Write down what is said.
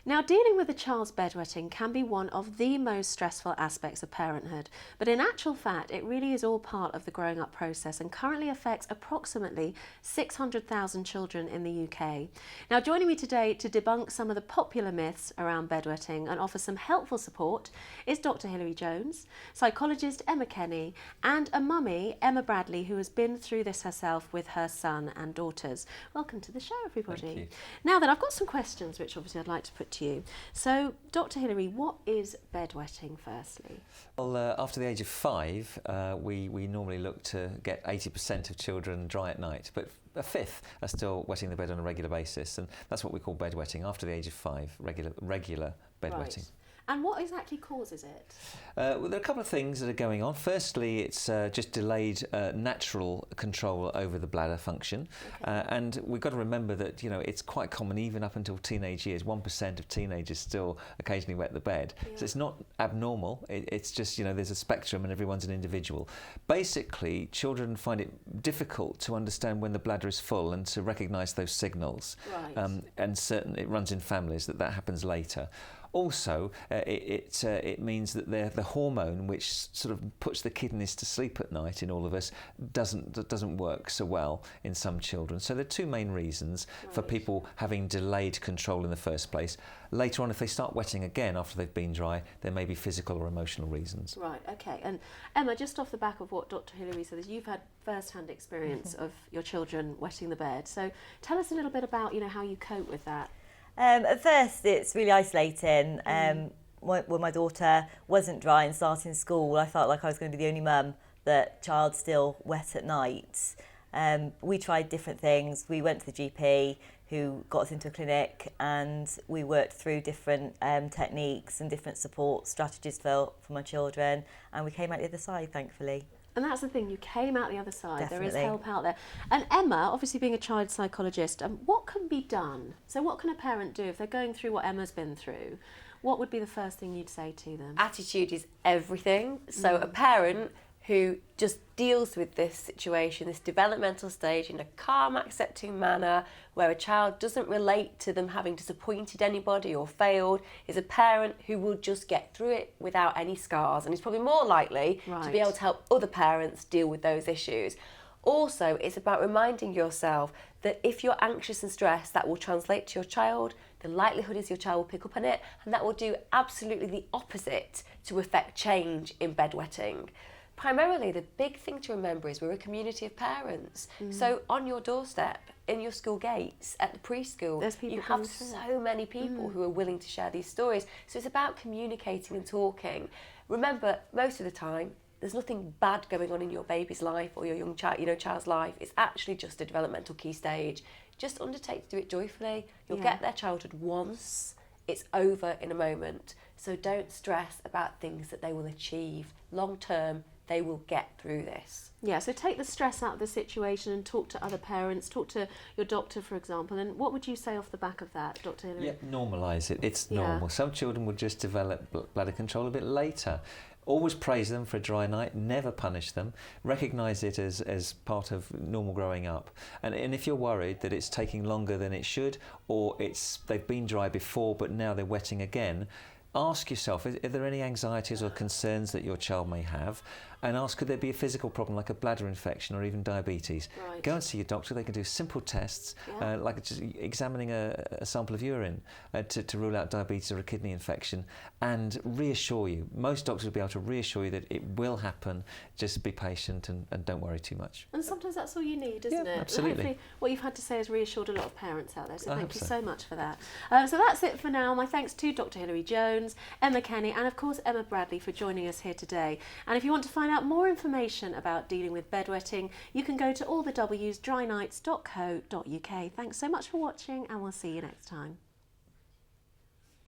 Now, dealing with a child's bedwetting can be one of the most stressful aspects of parenthood, but in actual fact, it really is all part of the growing up process and currently affects approximately 600,000 children in the UK. Now, joining me today to debunk some of the popular myths around bedwetting and offer some helpful support is Dr Hilary Jones, psychologist Emma Kenny, and a mummy, Emma Bradley, who has been through this herself with her son and daughters. Welcome to the show, everybody. Thank you. Now then, I've got some questions which obviously I'd like to put to you. So, Dr Hilary, what is bedwetting firstly? Well, after the age of 5, we normally look to get 80% of children dry at night, but a fifth are still wetting the bed on a regular basis, and that's what we call bedwetting. After the age of 5, regular bedwetting. Right. And what exactly causes it? Well, there are a couple of things that are going on. Firstly, it's just delayed natural control over the bladder function. Okay. And we've got to remember that, you know, it's quite common even up until teenage years. 1% of teenagers still occasionally wet the bed. Yeah. So it's not abnormal. It's just, you know, there's a spectrum and everyone's an individual. Basically, children find it difficult to understand when the bladder is full and to recognise those signals. Right. And it runs in families that happens later. Also, it means that the hormone which sort of puts the kidneys to sleep at night in all of us doesn't work so well in some children. So there are two main reasons for people having delayed control in the first place. Later on, if they start wetting again after they've been dry, there may be physical or emotional reasons. Right, okay. And Emma, just off the back of what Dr Hilary said, is you've had first-hand experience of your children wetting the bed. So tell us a little bit about, you know, how you cope with that. At first, it's really isolating. When my daughter wasn't dry and starting school, I felt like I was going to be the only mum that child still wet at night. We tried different things. We went to the GP, who got us into a clinic, and we worked through different techniques and different support strategies for my children, and we came out the other side, thankfully. And that's the thing, you came out the other side. Definitely. There is help out there. And Emma, obviously being a child psychologist, what can be done? So what can a parent do if they're going through what Emma's been through? What would be the first thing you'd say to them? Attitude is everything. So a parent who just deals with this situation, this developmental stage, in a calm, accepting manner, where a child doesn't relate to them having disappointed anybody or failed, is a parent who will just get through it without any scars, and is probably more likely to be able to help other parents deal with those issues. Also, it's about reminding yourself that if you're anxious and stressed, that will translate to your child. The likelihood is your child will pick up on it, and that will do absolutely the opposite to affect change in bedwetting. Primarily, the big thing to remember is we're a community of parents. So on your doorstep, in your school gates, at the preschool, you have so many people who are willing to share these stories. So it's about communicating and talking. Remember, most of the time, there's nothing bad going on in your baby's life or your young child's life. It's actually just a developmental key stage. Just undertake to do it joyfully. You'll get their childhood once. It's over in a moment. So don't stress about things that they will achieve. Long term, they will get through this. Yeah, so take the stress out of the situation and talk to other parents, talk to your doctor, for example. And what would you say off the back of that, Dr Hilary? Yeah, normalise it. It's normal. Some children will just develop bladder control a bit later. Always praise them for a dry night, never punish them, recognise it as part of normal growing up. And if you're worried that it's taking longer than it should, or they've been dry before but now they're wetting again, ask yourself, are there any anxieties or concerns that your child may have? And ask, could there be a physical problem like a bladder infection or even diabetes? Right. Go and see your doctor. They can do simple tests, like just examining a sample of urine to rule out diabetes or a kidney infection, and reassure you. Most doctors will be able to reassure you that it will happen. Just be patient and don't worry too much. And sometimes that's all you need, isn't it? Absolutely. And hopefully what you've had to say has reassured a lot of parents out there, so thank you so. so much for that. So that's it for now. My thanks to Dr Hilary Jones, Emma Kenny, and of course Emma Bradley for joining us here today. And if you want to find out more information about dealing with bedwetting, you can go to allthews.drynites.co.uk. Thanks so much for watching, and we'll see you next time.